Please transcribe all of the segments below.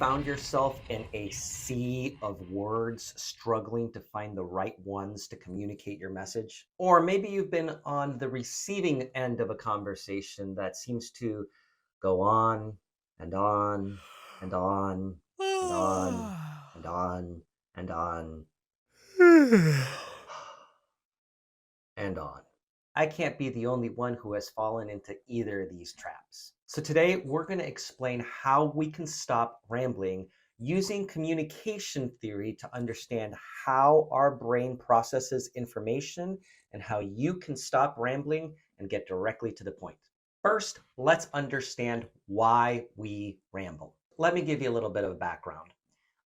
found yourself in a sea of words, struggling to find the right ones to communicate your message? Or maybe you've been on the receiving end of a conversation that seems to go on and on and on and on and on and on and on. I can't be the only one who has fallen into either of these traps. So today we're going to explain how we can stop rambling using communication theory to understand how our brain processes information and how you can stop rambling and get directly to the point. First, let's understand why we ramble. Let me give you a little bit of background.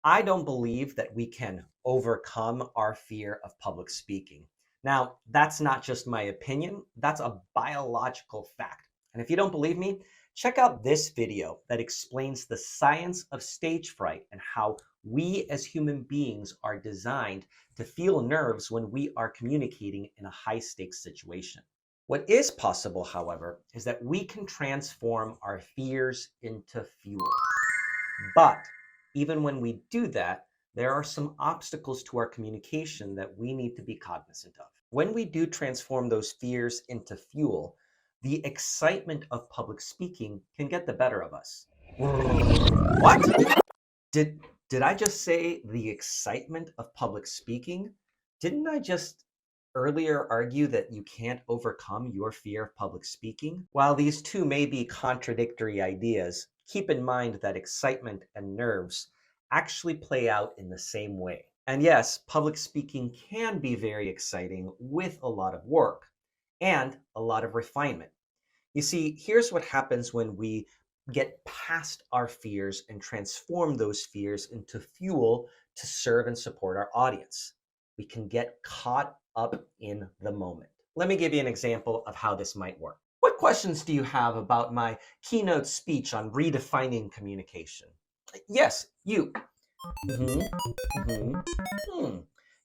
I don't believe that we can overcome our fear of public speaking. Now, that's not just my opinion, that's a biological fact. And if you don't believe me, check out this video that explains the science of stage fright and how we as human beings are designed to feel nerves when we are communicating in a high-stakes situation. What is possible, however, is that we can transform our fears into fuel. But even when we do that, there are some obstacles to our communication that we need to be cognizant of. When we do transform those fears into fuel, the excitement of public speaking can get the better of us. What? Did I just say the excitement of public speaking? Didn't I just earlier argue that you can't overcome your fear of public speaking? While these two may be contradictory ideas, keep in mind that excitement and nerves actually play out in the same way. And yes, public speaking can be very exciting with a lot of work and a lot of refinement. You see, here's what happens when we get past our fears and transform those fears into fuel to serve and support our audience. We can get caught up in the moment. Let me give you an example of how this might work. What questions do you have about my keynote speech on redefining communication? Yes, you.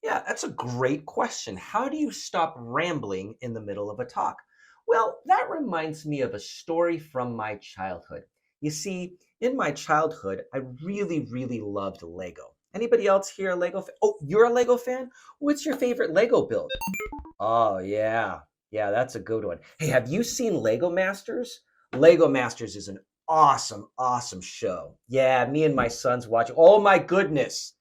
Yeah, that's a great question. How do you stop rambling in the middle of a talk? Well, that reminds me of a story from my childhood. You see, in my childhood, I really loved Lego. Anybody else here a Lego fan? Oh, you're a Lego fan? What's your favorite Lego build? Oh, yeah. Yeah, that's a good one. Hey, have you seen Lego Masters? Lego Masters is an awesome show. Yeah, me and my sons watch. Oh my goodness.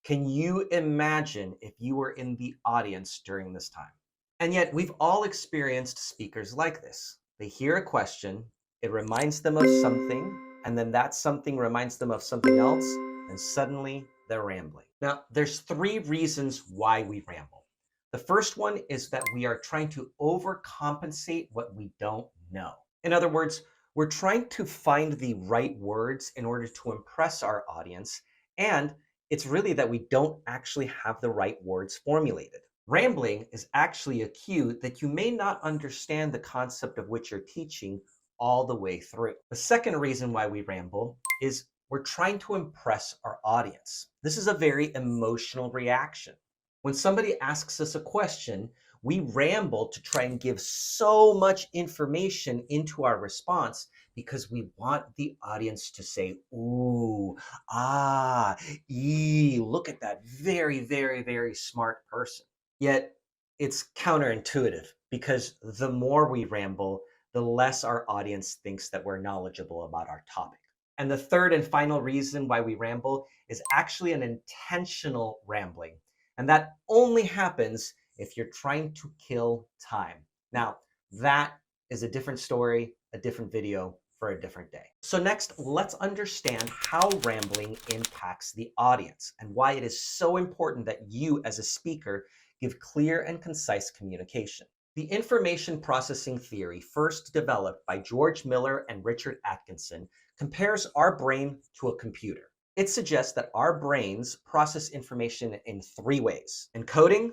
Can you imagine if you were in the audience during this time? And yet we've all experienced speakers like this. They hear a question, it reminds them of something, and then that something reminds them of something else, and suddenly they're rambling. Now, there's three reasons why we ramble. The first one is that we are trying to overcompensate what we don't know. In other words, we're trying to find the right words in order to impress our audience, and it's really that we don't actually have the right words formulated. Rambling is actually a cue that you may not understand the concept of which you're teaching all the way through. The second reason why we ramble is we're trying to impress our audience. This is a very emotional reaction. When somebody asks us a question, we ramble to try and give so much information into our response because we want the audience to say, ooh, ah, look at that very smart person. Yet it's counterintuitive because the more we ramble, the less our audience thinks that we're knowledgeable about our topic. And the third and final reason why we ramble is actually an intentional rambling. And that only happens if you're trying to kill time. Now, that is a different story, a different video for a different day. So next, let's understand how rambling impacts the audience and why it is so important that you as a speaker give clear and concise communication. The information processing theory, first developed by George Miller and Richard Atkinson, compares our brain to a computer. It suggests that our brains process information in three ways: encoding,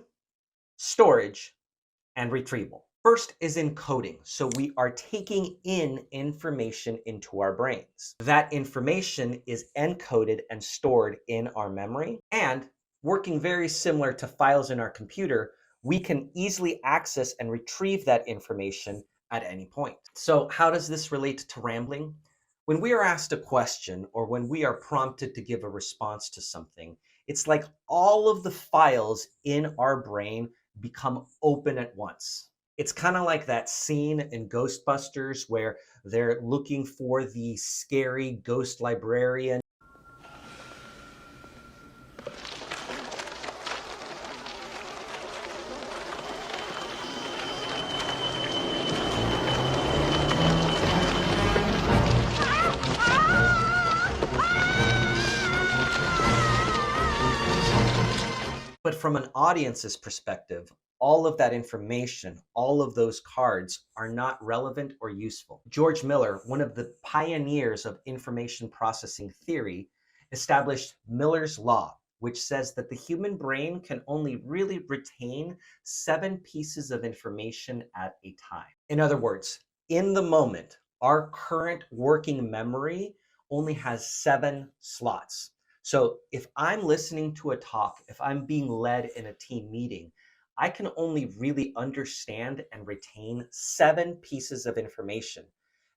storage, and retrieval. First is encoding. So we are taking in information into our brains. That information is encoded and stored in our memory, and working very similar to files in our computer, we can easily access and retrieve that information at any point. So how does this relate to rambling? When we are asked a question or when we are prompted to give a response to something, it's like all of the files in our brain become open at once. It's kind of like that scene in Ghostbusters where they're looking for the scary ghost librarian. But from an audience's perspective, all of that information, all of those cards are not relevant or useful. George Miller, one of the pioneers of information processing theory, established Miller's Law, which says that the human brain can only really retain 7 pieces of information at a time. In other words, in the moment, our current working memory only has 7 slots. So if I'm listening to a talk, if I'm being led in a team meeting, I can only really understand and retain 7 pieces of information.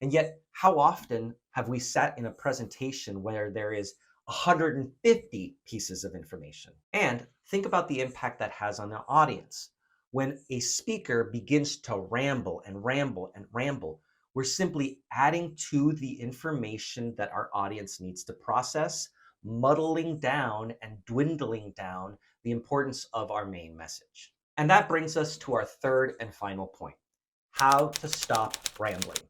And yet, how often have we sat in a presentation where there is 150 pieces of information? And think about the impact that has on the audience. When a speaker begins to ramble and ramble and ramble, we're simply adding to the information that our audience needs to process, muddling down and dwindling down the importance of our main message. And that brings us to our third and final point, how to stop rambling.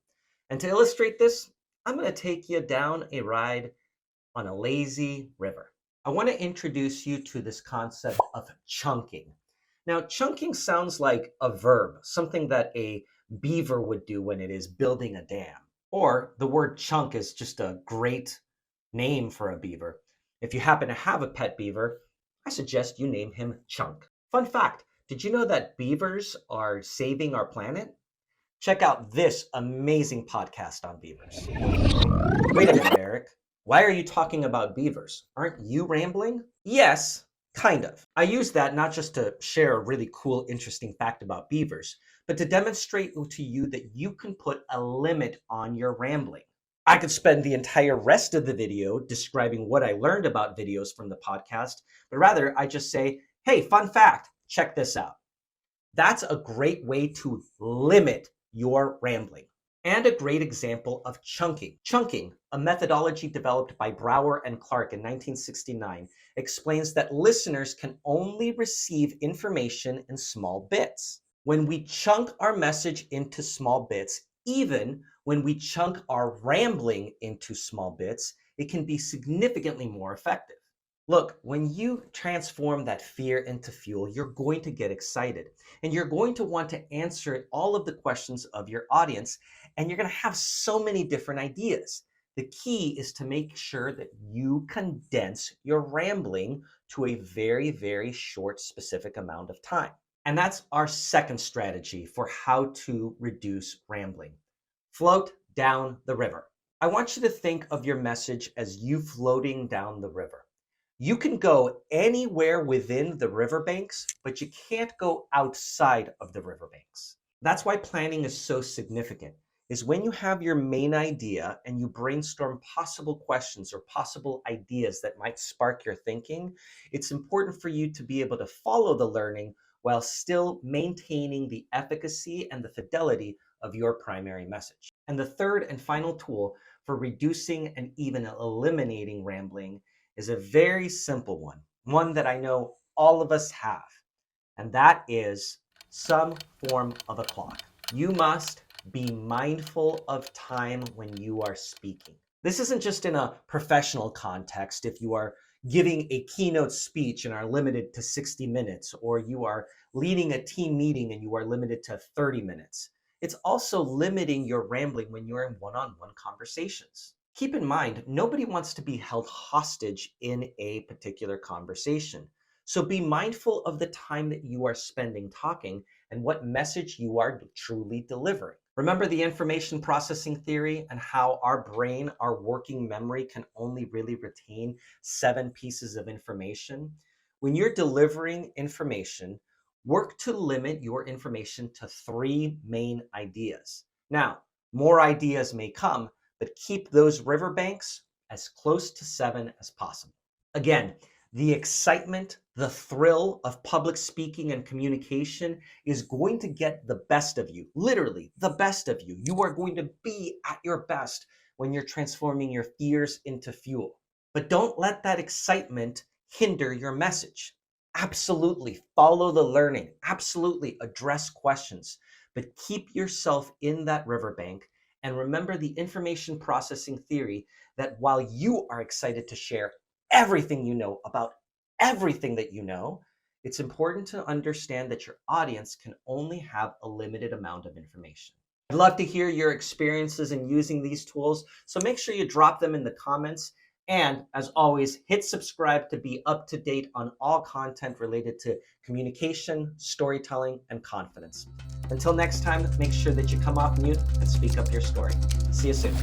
And to illustrate this, I'm going to take you down a ride on a lazy river. I want to introduce you to this concept of chunking. Now, chunking sounds like a verb, something that a beaver would do when it is building a dam. Or the word chunk is just a great name for a beaver. If you happen to have a pet beaver, I suggest you name him Chunk. Fun fact, did you know that beavers are saving our planet? Check out this amazing podcast on beavers. Wait a minute, Eric. Why are you talking about beavers? Aren't you rambling? Yes, kind of. I use that not just to share a really cool, interesting fact about beavers, but to demonstrate to you that you can put a limit on your rambling. I could spend the entire rest of the video describing what I learned about videos from the podcast, but rather I just say, hey, fun fact, check this out. That's a great way to limit your rambling. And a great example of chunking. Chunking, a methodology developed by Brower and Clark in 1969, explains that listeners can only receive information in small bits. When we chunk our message into small bits, even when we chunk our rambling into small bits, it can be significantly more effective. Look, when you transform that fear into fuel, you're going to get excited and you're going to want to answer all of the questions of your audience, and you're going to have so many different ideas. The key is to make sure that you condense your rambling to a very, very short, specific amount of time. And that's our second strategy for how to reduce rambling. Float down the river. I want you to think of your message as you floating down the river. You can go anywhere within the riverbanks, but you can't go outside of the riverbanks. That's why planning is so significant, is when you have your main idea and you brainstorm possible questions or possible ideas that might spark your thinking, it's important for you to be able to follow the learning while still maintaining the efficacy and the fidelity of your primary message. And the third and final tool for reducing and even eliminating rambling is a very simple one that I know all of us have, and that is some form of a clock. You must be mindful of time when you are speaking. This isn't just in a professional context. If you are giving a keynote speech and are limited to 60 minutes, or you are leading a team meeting and you are limited to 30 minutes. It's also limiting your rambling when you're in one-on-one conversations. Keep in mind, nobody wants to be held hostage in a particular conversation. So be mindful of the time that you are spending talking and what message you are truly delivering. Remember the information processing theory and how our brain, our working memory, can only really retain 7 pieces of information? When you're delivering information, work to limit your information to 3 main ideas. Now, more ideas may come, but keep those riverbanks as close to 7 as possible. Again, the excitement, the thrill of public speaking and communication is going to get the best of you, literally the best of you. You are going to be at your best when you're transforming your fears into fuel. But don't let that excitement hinder your message. Absolutely follow the learning, absolutely address questions, but keep yourself in that riverbank and remember the information processing theory that while you are excited to share everything you know about everything that you know, it's important to understand that your audience can only have a limited amount of information. I'd love to hear your experiences in using these tools, so make sure you drop them in the comments. And as always, hit subscribe to be up to date on all content related to communication, storytelling, and confidence. Until next time, make sure that you come off mute and speak up your story. See you soon.